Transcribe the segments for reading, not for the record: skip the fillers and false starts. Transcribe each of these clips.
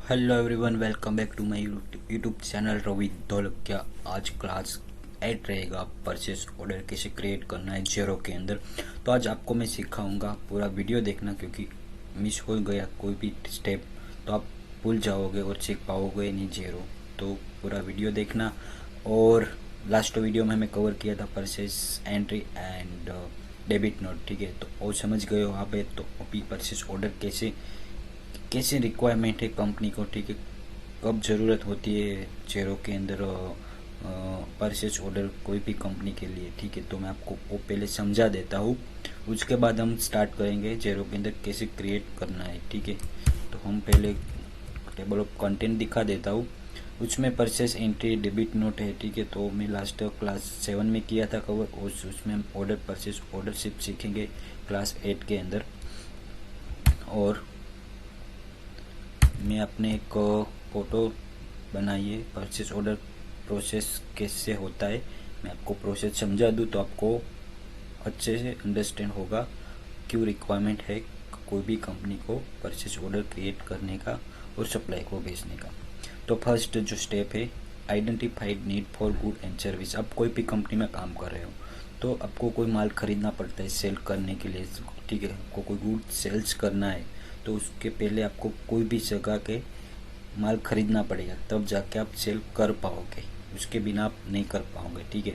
Hello everyone, welcome back to my YouTube channel Ravi Dholakia. आज class 8 रहेगा। Purchase order कैसे create करना है जेरो के अंदर। तो आज आपको मैं सिखाऊंगा, पूरा वीडियो देखना, क्योंकि मिस हो गया कोई भी स्टेप तो आप भूल जाओगे और सीख पाओगे नहीं जेरो। तो पूरा वीडियो देखना। और लास्ट वीडियो में हमें कवर किया था purchase entry and debit note, ठीक है। तो वो समझ गए हो आप। तो अभी परचेस ऑर्डर कैसे कैसी रिक्वायरमेंट है कंपनी को, ठीक है, कब ज़रूरत होती है जेरो के अंदर परचेज ऑर्डर कोई भी कंपनी के लिए, ठीक है। तो मैं आपको वो पहले समझा देता हूँ, उसके बाद हम स्टार्ट करेंगे जेरो के अंदर कैसे क्रिएट करना है, ठीक है। तो हम पहले टेबल ऑफ कंटेंट दिखा देता हूँ। उसमें परचेस एंट्री डेबिट नोट है, ठीक है। तो मैं लास्ट क्लास 7 में किया था कवर, और उसमें हम ऑर्डर परचेस ऑर्डर सिर्फ सीखेंगे क्लास 8 के अंदर। और मैं अपने एक फ़ोटो बनाइए, परचेस ऑर्डर प्रोसेस कैसे होता है मैं आपको प्रोसेस समझा दूँ तो आपको अच्छे से अंडरस्टैंड होगा क्यों रिक्वायरमेंट है कोई भी कंपनी को परचेस ऑर्डर क्रिएट करने का और सप्लाई को भेजने का। तो फर्स्ट जो स्टेप है, identified need for good and service. आप कोई भी कंपनी में काम कर रहे हो तो आपको कोई माल खरीदना पड़ता है सेल करने के लिए, ठीक है। आपको कोई गुड सेल्स करना है तो उसके पहले आपको कोई भी जगह के माल खरीदना पड़ेगा, तब जाके आप सेल कर पाओगे, उसके बिना आप नहीं कर पाओगे, ठीक है।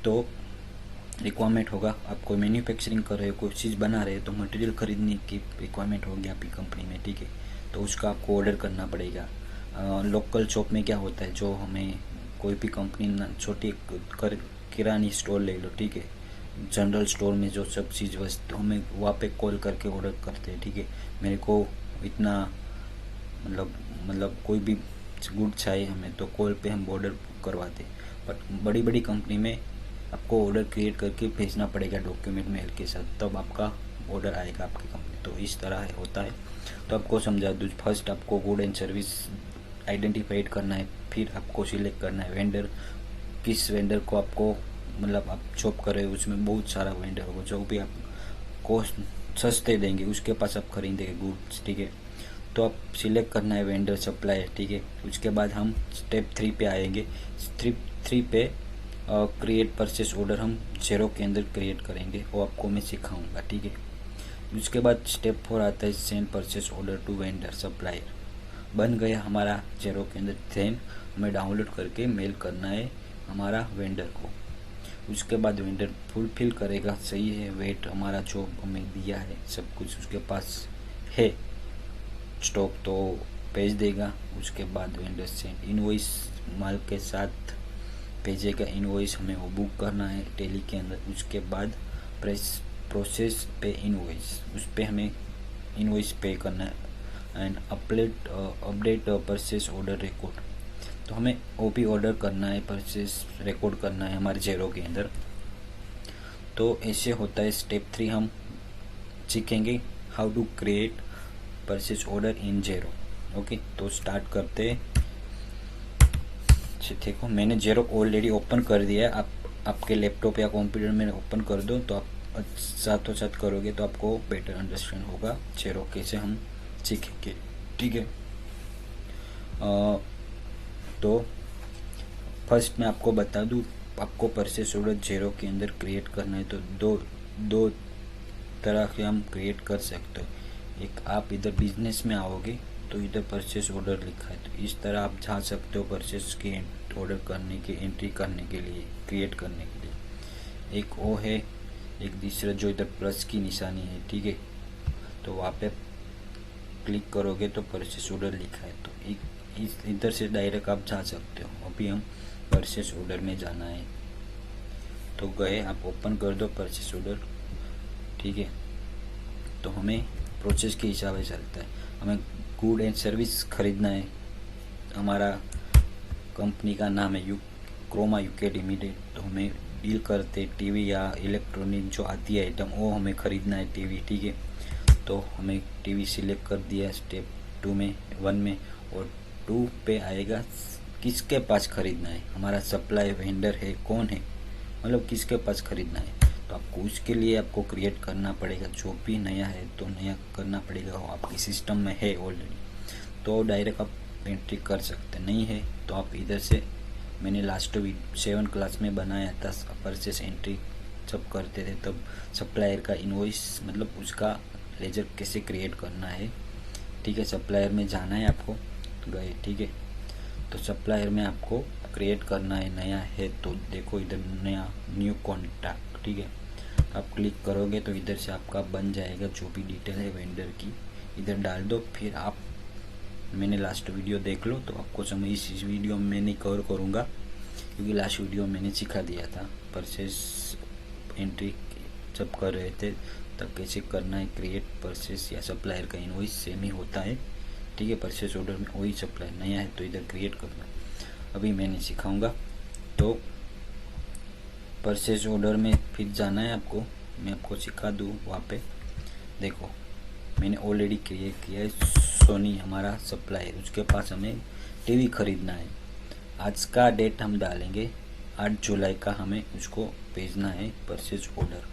तो रिक्वायरमेंट होगा, आप कोई मैन्युफैक्चरिंग कर रहे हो, कोई चीज़ बना रहे हो तो मटेरियल खरीदने की रिक्वायरमेंट होगी आपकी कंपनी में, ठीक है। तो उसका आपको ऑर्डर करना पड़ेगा। लोकल शॉप में क्या होता है, जो हमें कोई भी कंपनी छोटी कर किरानी स्टोर ले लो, ठीक है, जनरल स्टोर में जो सब चीज़ वस्तु हमें वहाँ पे कॉल करके ऑर्डर करते हैं, ठीक है। मेरे को इतना मतलब कोई भी गुड चाहिए हमें तो कॉल पे हम ऑर्डर करवाते। बट बड़ी बड़ी कंपनी में आपको ऑर्डर क्रिएट करके भेजना पड़ेगा डॉक्यूमेंट मेल के साथ, तब आपका ऑर्डर आएगा आपकी कंपनी। तो इस तरह है होता है। तो आपको समझा दूँ, फर्स्ट आपको गुड एंड सर्विस आइडेंटिफाइड करना है, फिर आपको सिलेक्ट करना है वेंडर, किस वेंडर को आपको आप जॉब कर रहे हो उसमें बहुत सारा वेंडर होगा जो भी आपको सस्ते देंगे, उसके पास आप खरीदेंगे गुड्स, ठीक है। तो आप सिलेक्ट करना है वेंडर सप्लायर, ठीक है। उसके बाद हम स्टेप 3 पे आएंगे। स्टेप 3 पे क्रिएट परचेस ऑर्डर हम जेरो के अंदर क्रिएट करेंगे, वो आपको मैं सिखाऊंगा, ठीक है। उसके बाद स्टेप 4 आता है send purchase order to vendor supplier. बन गया हमारा जेरो के अंदर। देन हमें डाउनलोड करके मेल करना है हमारा वेंडर को। उसके बाद वेंडर फुलफिल करेगा, सही है वेट हमारा जो हमें दिया है सब कुछ उसके पास है स्टॉक, तो भेज देगा। उसके बाद वेंडर से इनवॉइस माल के साथ भेजेगा इनवॉइस, हमें वो बुक करना है टेली के अंदर। उसके बाद प्रोसेस पे इनवॉइस, उस पर हमें इनवॉइस पे करना है and update purchase order record. तो हमें वो भी ऑर्डर करना है, परचेस रिकॉर्ड करना है हमारे जेरो के अंदर। तो ऐसे होता है। स्टेप 3 हम सीखेंगे how to create purchase order in Xero. Okay, तो स्टार्ट करते हैं। देखो मैंने जेरो ऑलरेडी ओपन कर दिया है, आप आपके लैपटॉप या कंप्यूटर में ओपन कर दो तो आप साथों साथ करोगे तो आपको बेटर अंडरस्टैंड होगा जेरो कैसे हम सीखेंगे, ठीक है। तो फर्स्ट मैं आपको बता दूँ, आपको परचेस ऑर्डर जेरो के अंदर क्रिएट करना है तो दो दो तरह से हम क्रिएट कर सकते हो। एक, आप इधर बिजनेस में आओगे तो इधर परचेस ऑर्डर लिखा है, तो इस तरह आप जा सकते हो परचेस की ऑर्डर करने की एंट्री करने के लिए, क्रिएट करने के लिए। एक वो है, एक दूसरा जो इधर प्लस की निशानी है, ठीक है। तो वहाँ पे क्लिक करोगे तो परचेस ऑर्डर लिखा है, तो एक इधर से डायरेक्ट आप जा सकते हो। अभी हम परचेस ऑर्डर में जाना है तो गए, आप ओपन कर दो परचेस ऑर्डर, ठीक है। तो हमें प्रोसेस के हिसाब से चलता है। हमें गुड एंड सर्विस खरीदना है, हमारा कंपनी का नाम है क्रोमा यूके लिमिटेड। तो हमें डील करते टीवी या इलेक्ट्रॉनिक जो आती है आइटम वो हमें खरीदना है टीवी, ठीक है। तो हमें टीवी सिलेक्ट कर दिया स्टेप 2 में 1 में। और 2 पे आएगा किसके पास खरीदना है, हमारा सप्लाई वेंडर है कौन है, किसके पास खरीदना है। तो आपको उसके लिए आपको क्रिएट करना पड़ेगा, जो भी नया है तो नया करना पड़ेगा, वो आपके सिस्टम में है ऑलरेडी। तो डायरेक्ट आप एंट्री कर सकते, नहीं है तो आप इधर से, मैंने लास्ट 7 क्लास में बनाया था परचेस एंट्री जब करते थे तब, सप्लायर का इनवॉइस मतलब उसका लेजर कैसे क्रिएट करना है। ठीक है, सप्लायर में जाना है आपको, गए, ठीक है। तो सप्लायर में आपको क्रिएट करना है, नया है तो देखो इधर नया न्यू कॉन्टैक्ट, ठीक है। आप क्लिक करोगे तो इधर से आपका बन जाएगा, जो भी डिटेल है वेंडर की इधर डाल दो। फिर आप, मैंने लास्ट वीडियो देख लो तो आपको समझ, इस वीडियो में मैं नहीं कवर करूँगा क्योंकि लास्ट वीडियो मैंने सिखा दिया था परचेस एंट्री जब कर रहे थे तब कैसे करना है क्रिएट परचेस या सप्लायर का इनवॉइस सेम ही होता है, ठीक है। परचेस ऑर्डर में वही सप्लायर, नया है तो इधर क्रिएट करना, अभी मैंने सिखाऊंगा। तो परचेस ऑर्डर में फिर जाना है आपको, मैं आपको सिखा दूँ वहाँ पे। देखो मैंने ऑलरेडी क्रिएट किया है, सोनी हमारा सप्लायर, उसके पास हमें टीवी खरीदना है। आज का डेट हम डालेंगे 8 जुलाई का, हमें उसको भेजना है परचेज ऑर्डर।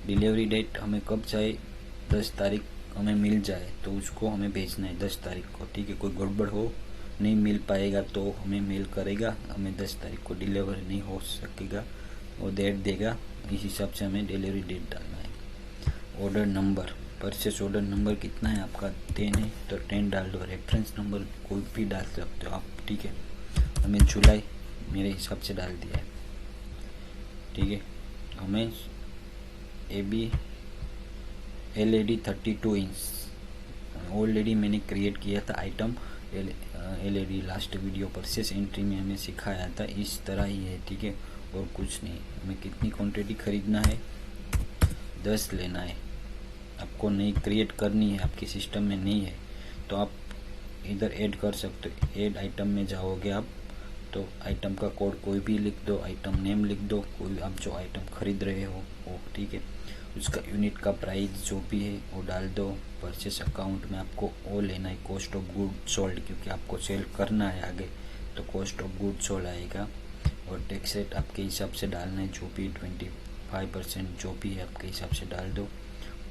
डिलीवरी डेट हमें कब चाहिए, 10 तारीख हमें मिल जाए तो उसको हमें भेजना है 10 तारीख को, ठीक है। कोई गड़बड़ हो, नहीं मिल पाएगा तो हमें मेल करेगा, हमें 10 तारीख को डिलीवरी नहीं हो सकेगा, वो डेट देगा, इस हिसाब से हमें डिलीवरी डेट डालना है। Order number, purchase order number कितना है आपका, 10 है तो 10 डाल दो। रेफरेंस नंबर कोई भी डाल सकते हो आप, ठीक है। हमें जुलाई मेरे हिसाब से डाल दिया है, ठीक है। हमें AB LED 32 इंच ऑलरेडी मैंने क्रिएट किया था item LED, last video purchase entry में हमें सिखाया था, इस तरह ही है, ठीक है। और कुछ नहीं, हमें कितनी क्वांटिटी खरीदना है, 10 लेना है आपको, नहीं क्रिएट करनी है, आपके सिस्टम में नहीं है तो आप इधर ऐड कर सकते हो। ऐड आइटम में जाओगे आप तो आइटम का कोड कोई भी लिख दो, आइटम नेम लिख दो, कोई आप जो आइटम खरीद रहे हो वो, ठीक है। उसका यूनिट का प्राइस जो भी है वो डाल दो। परचेस अकाउंट में आपको वो लेना है कॉस्ट ऑफ गुड सोल्ड, क्योंकि आपको सेल करना है आगे तो कॉस्ट ऑफ गुड सोल्ड आएगा। और टैक्स रेट आपके हिसाब से डालना है, जो भी 25% जो भी है आपके हिसाब से डाल दो।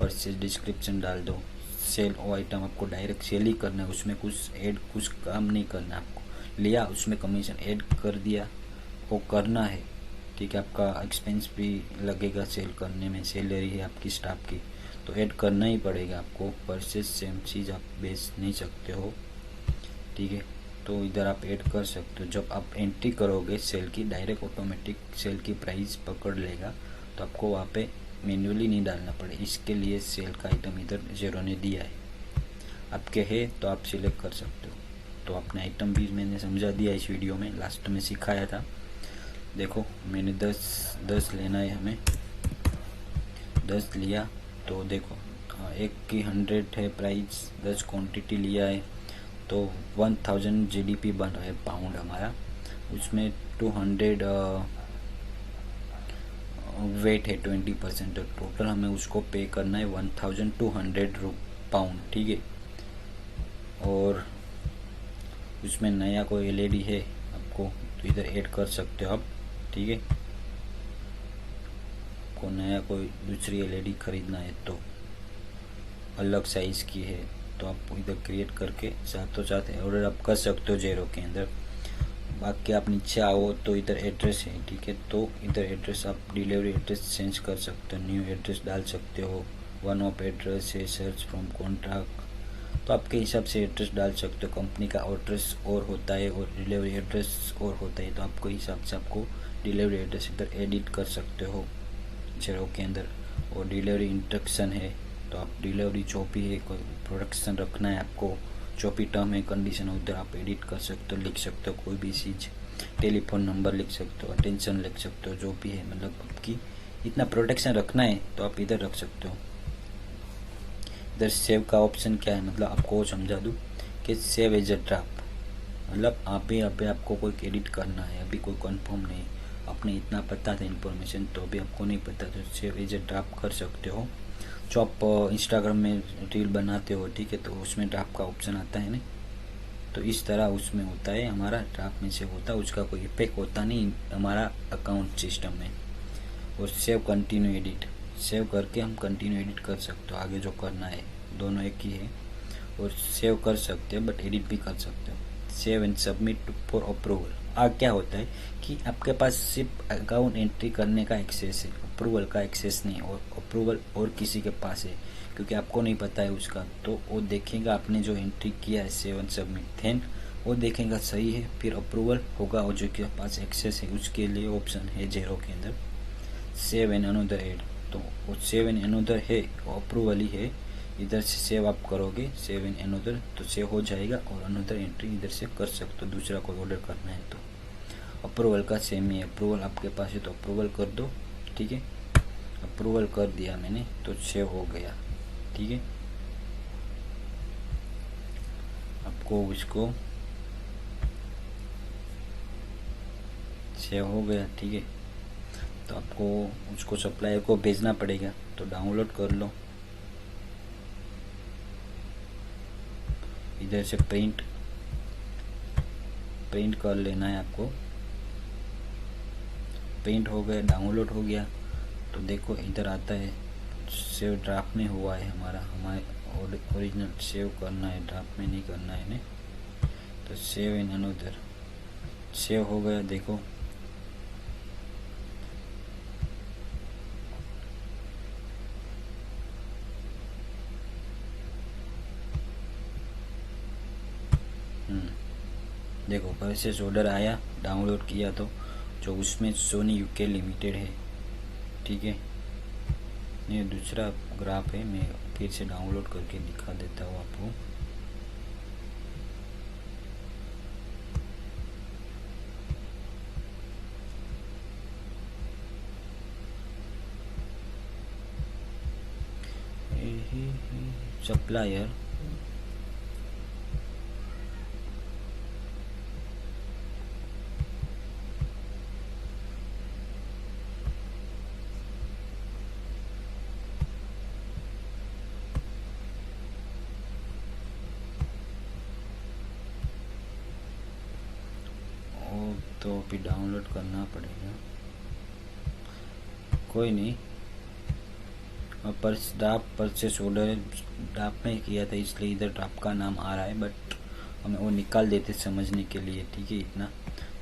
परचेस डिस्क्रिप्शन डाल दो। सेल वो आइटम आपको डायरेक्ट सेल ही करना है, उसमें कुछ ऐड कुछ काम नहीं करना है आपको, लिया उसमें कमीशन ऐड कर दिया, वो करना है, ठीक है। आपका एक्सपेंस भी लगेगा सेल करने में, सैलरी है आपकी स्टाफ की तो ऐड करना ही पड़ेगा आपको। परचेस सेम चीज़ आप बेच नहीं सकते हो, ठीक है। तो इधर आप ऐड कर सकते हो, जब आप एंट्री करोगे सेल की डायरेक्ट ऑटोमेटिक सेल की प्राइस पकड़ लेगा, तो आपको वहाँ पे मैन्युअली नहीं डालना पड़े। इसके लिए सेल का आइटम इधर 0 ने दिया है, आपके है तो आप सिलेक्ट कर सकते हो। तो अपने आइटम भी मैंने समझा दिया इस वीडियो में, लास्ट में सिखाया था। देखो मैंने 10 लेना है, हमें 10 लिया तो देखो एक की 100 है प्राइस, 10 क्वांटिटी लिया है तो 1000 GDP बन रहा है पाउंड हमारा, उसमें 200 वेट है 20%, तो टोटल हमें उसको पे करना है 1200 पाउंड, ठीक है। और उसमें नया कोई LED है आपको तो इधर ऐड कर सकते हो आप, ठीक है। आपको नया कोई दूसरी LED खरीदना है तो अलग साइज़ की है तो आप इधर क्रिएट करके साथों साथ ऑर्डर आप कर सकते हो 0 के अंदर। बाकी आप नीचे आओ तो इधर एड्रेस है, ठीक है। तो इधर एड्रेस आप डिलीवरी एड्रेस चेंज कर सकते हो, न्यू एड्रेस डाल सकते हो, वन ऑफ एड्रेस है, सर्च फ्रॉम कॉन्ट्रैक्ट, तो आपके हिसाब से एड्रेस डाल सकते हो। कंपनी का एड्रेस और होता है और डिलीवरी एड्रेस और होता है, तो आपको हिसाब से आपको डिलीवरी एड्रेस इधर एडिट कर सकते हो 0 के अंदर। और डिलीवरी इंस्ट्रक्शन है तो आप डिलीवरी जो भी है, कोई प्रोडक्शन रखना है आपको, जो भी टर्म है कंडीशन उधर आप एडिट कर सकते हो, लिख सकते हो कोई भी चीज़, टेलीफोन नंबर लिख सकते हो, अटेंशन लिख सकते हो, जो भी है, मतलब आपकी इतना प्रोटेक्शन रखना है तो आप इधर रख सकते हो। इधर सेव का ऑप्शन क्या है, मतलब आपको समझा दूँ कि सेव एज अ ड्राफ्ट, मतलब आपको कोई एडिट करना है, अभी कोई कंफर्म नहीं, आपने इतना पता था इन्फॉर्मेशन तो अभी आपको नहीं पता, तो सेव एज अ ड्राफ्ट कर सकते हो। जो आप इंस्टाग्राम में रील बनाते हो, ठीक है, तो उसमें ड्राफ्ट का ऑप्शन आता है ना, तो इस तरह उसमें होता है, हमारा ड्राफ्ट में सेव होता है, उसका कोई इफेक्ट होता नहीं हमारा अकाउंट सिस्टम में। और सेव कंटिन्यू एडिट, सेव करके हम कंटिन्यू एडिट कर सकते हो, आगे जो करना है दोनों एक ही है। और सेव कर सकते हो, बट एडिट भी कर सकते हो। Save and submit for approval. क्या होता है कि आपके पास सिर्फ अकाउंट एंट्री करने का एक्सेस है, अप्रूवल का एक्सेस नहीं, और अप्रूवल और किसी के पास है क्योंकि आपको नहीं पता है उसका, तो वो देखेगा आपने जो एंट्री किया है सेव एंड सबमिट, देन वो देखेगा सही है, फिर अप्रूवल होगा, और जो के पास एक्सेस है उसके लिए ऑप्शन है जेरो के अंदर सेव एंड अनदर एड। तो वो सेव एंड अनदर है, अप्रूवल ही है, इधर से सेव आप करोगे सेव एंड अनदर तो सेव हो जाएगा, और अनदर एंट्री इधर से कर सकते हो, दूसरा कोई ऑर्डर करना है तो। अप्रूवल का सेम ही है, अप्रूवल आपके पास है तो अप्रूवल कर दो, ठीक है। अप्रूवल कर दिया मैंने तो सेव हो गया, ठीक है। आपको उसको सेव हो गया, ठीक है। तो आपको उसको सप्लायर को भेजना पड़ेगा, तो डाउनलोड कर लो, इधर से प्रिंट कर लेना है आपको। प्रिंट हो गया, डाउनलोड हो गया, तो देखो इधर आता है सेव ड्राफ्ट में हुआ है हमारे ओरिजिनल सेव करना है, ड्राफ्ट में नहीं करना है इन्हें। तो सेव इन अनदर सेव हो गया, देखो देखो परचेज ऑर्डर आया, डाउनलोड किया तो जो उसमें सोनी यूके लिमिटेड है, ठीक है। ये दूसरा ग्राफ है, मैं फिर से डाउनलोड करके दिखा देता हूँ आपको। सप्लायर तो अभी डाउनलोड करना पड़ेगा, कोई नहीं। ड्राफ्ट परचेस ऑर्डर ड्राफ्ट में किया था इसलिए इधर ड्राफ्ट का नाम आ रहा है, बट हमें वो निकाल देते समझने के लिए, ठीक है इतना।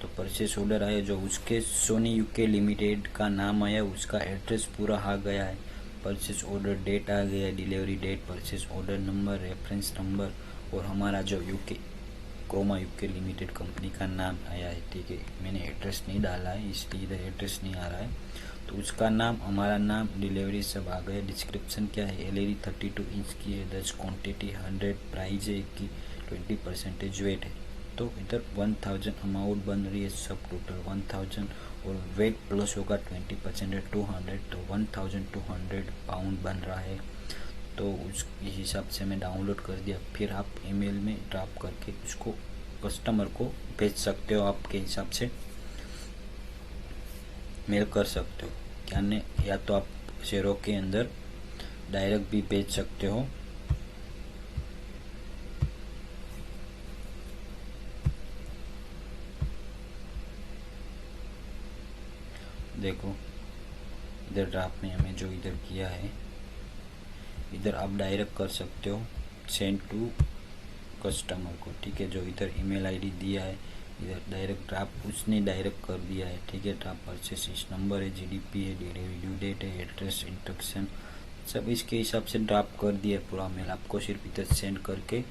तो परचेस ऑर्डर आया, जो उसके सोनी यूके लिमिटेड का नाम आया, उसका एड्रेस पूरा आ गया है, परचेस ऑर्डर डेट आ गया, delivery date, purchase order number, reference number, और हमारा जो UK Croma UK limited company का नाम आया है, ठीक है। मैंने एड्रेस नहीं डाला है इसलिए इधर एड्रेस नहीं आ रहा है, तो उसका नाम, हमारा नाम, डिलीवरी सब आ गया। डिस्क्रिप्शन क्या है, एलईडी 32 इंच की है, 10 क्वांटिटी 100, प्राइस है कि 20% वेट है, तो इधर 1000 अमाउंट बन रही है, सब टोटल 1000, और वेट प्लस होगा 20% है 200, तो 1200 पाउंड बन रहा है। तो उस हिसाब से मैं डाउनलोड कर दिया, फिर आप ईमेल में ड्राफ्ट करके उसको कस्टमर को भेज सकते हो, आपके हिसाब से मेल कर सकते हो क्या ने, या तो आप शेयरों के अंदर डायरेक्ट भी भेज सकते हो। देखो इधर ड्राफ्ट में हमें जो इधर किया है, इधर आप डायरेक्ट कर सकते हो सेंड टू कस्टमर को, ठीक है। जो इधर ईमेल आईडी दिया है, इधर डायरेक्ट ड्राफ्ट उसने डायरेक्ट कर दिया है, ठीक है। ड्राफ्ट परचेस इस नंबर है, जीडीपी है, डिलीवरी ड्यू डेट है, एड्रेस, इंस्ट्रक्शन, सब इसके हिसाब से ड्राफ्ट कर दिया है पूरा मेल। आपको सिर्फ इधर सेंड करके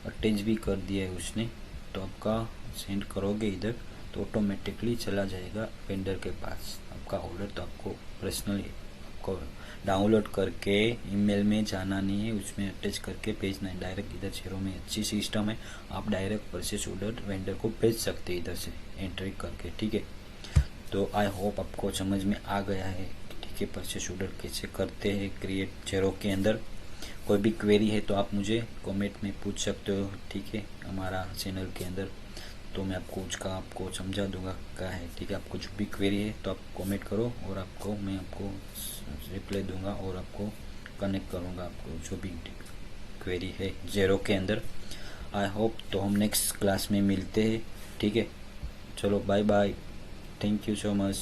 अटैच भी कर दिया है उसने, तो आपका सेंड करोगे इधर तो ऑटोमेटिकली चला जाएगा वेंडर के पास आपका ऑर्डर। तो आपको पर्सनली आपको डाउनलोड करके ईमेल में जाना नहीं है, उसमें अटैच करके भेजना है डायरेक्ट। इधर शेयरों में अच्छी सिस्टम है, आप डायरेक्ट परचेस ऑर्डर वेंडर को भेज सकते हैं इधर से एंट्री करके, ठीक है। तो आई होप आपको समझ में आ गया है, ठीक है, परचेस ऑर्डर कैसे करते हैं क्रिएट शेयरों के अंदर। कोई भी क्वेरी है तो आप मुझे कमेंट में पूछ सकते हो, ठीक है, हमारा चैनल के अंदर, तो मैं आपको समझा दूंगा क्या है, ठीक है। आपको जो भी क्वेरी है तो आप कमेंट करो, और मैं आपको रिप्लाई दूंगा, और आपको कनेक्ट करूंगा आपको जो भी क्वेरी है जेरो के अंदर। आई होप तो हम नेक्स्ट क्लास में मिलते हैं, ठीक है। चलो bye bye, thank you so much.